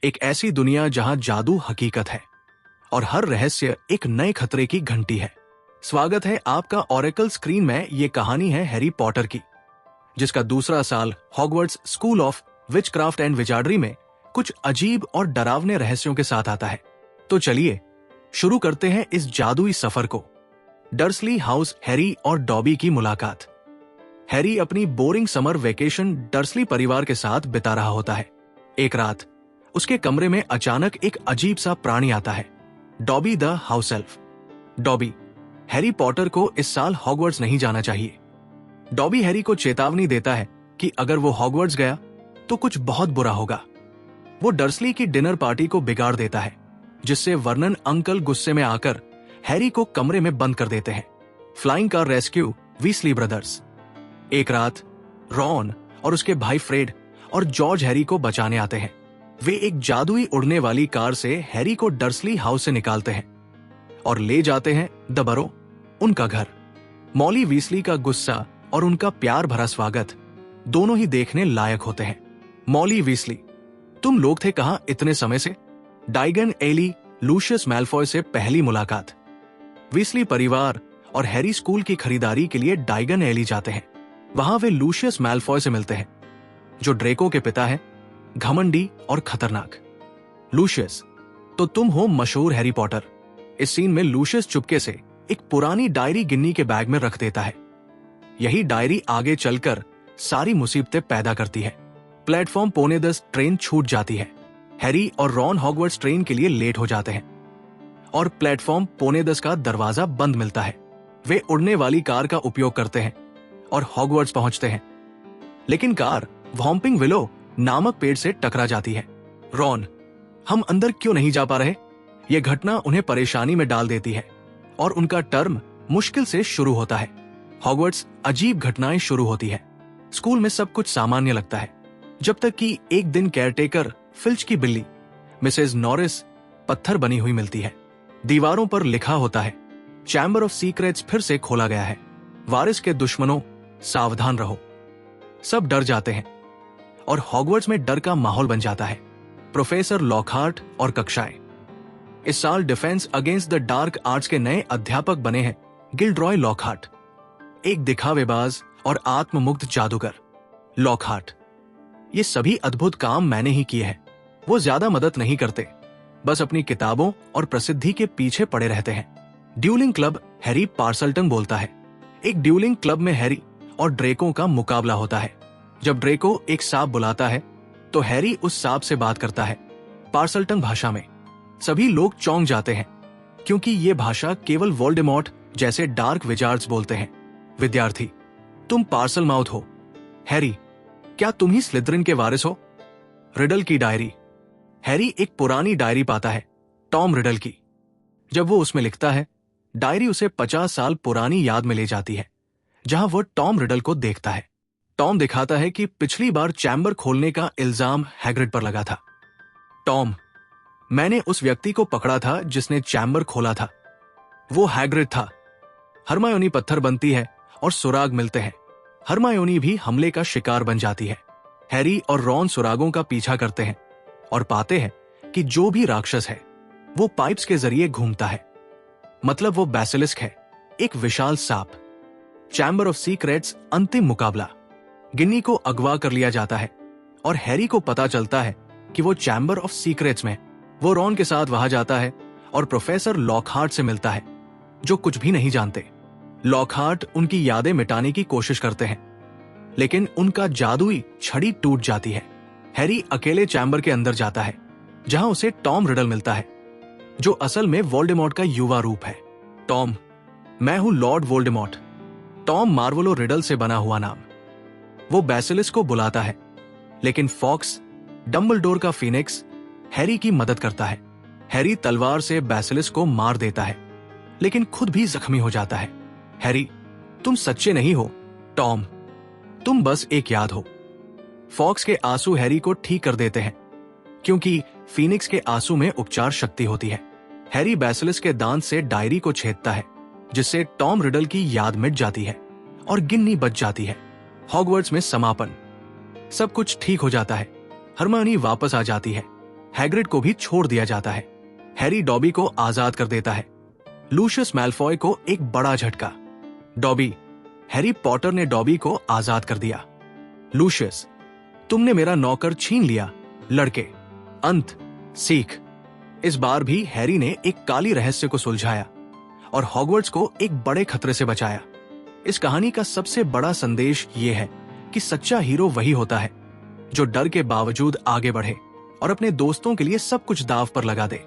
एक ऐसी दुनिया जहां जादू हकीकत है और हर रहस्य एक नए खतरे की घंटी है। स्वागत है आपका ओरेकल स्क्रीन में। ये कहानी है हैरी पॉटर की, जिसका दूसरा साल Hogwarts school of witchcraft and wizardry में कुछ अजीब और डरावने रहस्यों के साथ आता है। तो चलिए शुरू करते हैं इस जादुई सफर को। डर्सली हाउस, हैरी और डॉबी की मुलाकात। हैरी अपनी बोरिंग समर वेकेशन डर्सली परिवार के साथ बिता रहा होता है। एक रात उसके कमरे में अचानक एक अजीब सा प्राणी आता है, dobby the house elf. Dobby Harry Potter को इस साल हॉगवर्ट्स नहीं जाना चाहिए। डॉबी हैरी को चेतावनी देता है कि अगर वो हॉगवर्ट्स गया तो कुछ बहुत बुरा होगा। वो डर्सली की डिनर पार्टी को बिगाड़ देता है, जिससे वर्नन अंकल गुस्से में आकर हैरी को कमरे में बंद कर देते हैं। Flying car rescue, Weasley brothers. एक रात रॉन और उसके भाई फ्रेड और जॉर्ज हैरी को बचाने आते हैं। वे एक जादुई उड़ने वाली कार से हैरी को डर्सली हाउस से निकालते हैं और ले जाते हैं द बरो, उनका घर। मॉली वीसली का गुस्सा और उनका प्यार भरा स्वागत दोनों ही देखने लायक होते हैं। मॉली वीसली, तुम लोग थे कहां इतने समय से? डाइगन एली लूशियस मैल्फॉय से पहली मुलाकात। वीसली परिवार और हैरी स्कूल की खरीदारी के लिए डाइगन एली जाते हैं। वहां वे लूशियस मैल्फॉय से मिलते हैं, जो ड्रेको के पिता हैं, घमंडी और खतरनाक। लूशियस, तो तुम हो मशहूर हैरी पॉटर। इस सीन में लूशियस चुपके से एक पुरानी डायरी गिन्नी के बैग में रख देता है। यही डायरी आगे चलकर सारी मुसीबतें पैदा करती है। प्लेटफॉर्म 9:45 ट्रेन छूट जाती है। हैरी और रॉन हॉगवर्ट्स ट्रेन के लिए लेट हो जाते हैं और प्लेटफॉर्म 9:45 का दरवाजा बंद मिलता है। वे उड़ने वाली कार का उपयोग करते हैं और हॉगवर्ट्स पहुंचते हैं, लेकिन कार वॉम्पिंग विलो नामक पेड़ से टकरा जाती है। रॉन, हम अंदर क्यों नहीं जा पा रहे? यह घटना उन्हें परेशानी में डाल देती है और उनका टर्म मुश्किल से शुरू होता है। हॉगवर्ट्स अजीब घटनाएं शुरू होती है। स्कूल में सब कुछ सामान्य लगता है, जब तक कि एक दिन केयरटेकर फिल्च की बिल्ली मिसेज नॉरिस पत्थर बनी हुई मिलती है। दीवारों पर लिखा होता है, चैम्बर ऑफ सीक्रेट्स फिर से खोला गया है। वारिस के दुश्मनों, सावधान रहो। सब डर जाते हैं और हॉगवर्ट्स में डर का माहौल बन जाता है। प्रोफेसर लॉकहार्ट और कक्षाएं। इस साल defence against the dark arts के नए अध्यापक बने हैं गिल्डरॉय लॉकहार्ट, एक दिखावेबाज और आत्ममुग्ध जादूगर। लॉकहार्ट, ये सभी अद्भुत काम मैंने ही किए हैं। वो ज्यादा मदद नहीं करते, बस अपनी किताबों और प्रसिद्धि के पीछे पड़े रहते हैं। ड्यूलिंग क्लब, हैरी पार्सल्टन बोलता है। एक ड्यूलिंग क्लब में हैरी और ड्रेको का मुकाबला होता है। जब ड्रेको एक सांप बुलाता है तो हैरी उस सांप से बात करता है पार्सल्टन भाषा में। सभी लोग चौंक जाते हैं, क्योंकि ये भाषा केवल वोल्डेमॉर्ट जैसे डार्क विजार्ड्स बोलते हैं। विद्यार्थी, तुम पार्सल माउथ हो। हैरी, क्या तुम ही स्लिदरिन के वारिस हो? रिडल की डायरी। हैरी एक पुरानी डायरी पाता है, टॉम रिडल की। जब वो उसमें लिखता है, डायरी उसे 50 साल पुरानी याद में ले जाती है, जहां वो टॉम रिडल को देखता है। टॉम दिखाता है कि पिछली बार चैम्बर खोलने का इल्जाम हैग्रिड पर लगा था। टॉम, मैंने उस व्यक्ति को पकड़ा था जिसने चैम्बर खोला था। वो हैग्रिड था। हरमायोनी पत्थर बनती है और सुराग मिलते हैं। हरमायोनी भी हमले का शिकार बन जाती है। हैरी और रॉन सुरागों का पीछा करते हैं और पाते हैं कि जो भी राक्षस है वो पाइप्स के जरिए घूमता है। मतलब वो बैसिलिस्क है, एक विशाल सांप। चैम्बर ऑफ सीक्रेट्स अंतिम मुकाबला। गिन्नी को अगवा कर लिया जाता है और हैरी को पता चलता है कि वो चैम्बर ऑफ सीक्रेट्स में। वो रॉन के साथ वहां जाता है और प्रोफेसर लॉकहार्ट से मिलता है, जो कुछ भी नहीं जानते। लॉकहार्ट उनकी यादें मिटाने की कोशिश करते हैं, लेकिन उनका जादुई छड़ी टूट जाती है। हैरी अकेले चैम्बर के अंदर जाता है, जहां उसे टॉम रिडल मिलता है, जो असल में वोल्डेमॉर्ट का युवा रूप है। टॉम, मैं हूं लॉर्ड वोल्डेमॉर्ट। टॉम मार्वलो रिडल से बना हुआ नाम। वो बैसिलिस्क को बुलाता है, लेकिन फॉक्स, डंबलडोर का फीनिक्स, हैरी की मदद करता है। हैरी तलवार से बैसिलिस्क को मार देता है, लेकिन खुद भी जख्मी हो जाता है। हैरी, तुम सच्चे नहीं हो। टॉम, तुम बस एक याद हो। फॉक्स के आंसू हैरी को ठीक कर देते हैं, क्योंकि फीनिक्स के आंसू में उपचार शक्ति होती है। हैरी बैसिलिस्क के दांत से डायरी को छेदता है, जिससे टॉम रिडल की याद मिट जाती है और गिन्नी बच जाती है। हॉगवर्ट्स में समापन। सब कुछ ठीक हो जाता है। हरमायोनी वापस आ जाती है। हैग्रिड को भी छोड़ दिया जाता है। हैरी डॉबी को आजाद कर देता है। लूशियस मैल्फॉय को एक बड़ा झटका। डॉबी, हैरी पॉटर ने डॉबी को आजाद कर दिया। लूशियस, तुमने मेरा नौकर छीन लिया। लड़के, अंत, सीख। इस बार भी हैरी ने एक काली रहस्य को सुलझाया और हॉगवर्ट्स को एक बड़े खतरे से बचाया। इस कहानी का सबसे बड़ा संदेश यह है कि सच्चा हीरो वही होता है जो डर के बावजूद आगे बढ़े और अपने दोस्तों के लिए सब कुछ दांव पर लगा दे।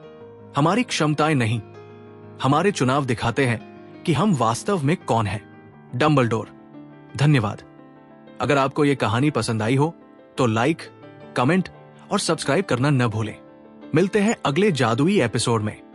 हमारी क्षमताएं नहीं, हमारे चुनाव दिखाते हैं कि हम वास्तव में कौन हैं। डंबलडोर। धन्यवाद। अगर आपको यह कहानी पसंद आई हो तो लाइक, कमेंट और सब्सक्राइब करना न भूलें। मिलते हैं अगले जादुई एपिसोड में।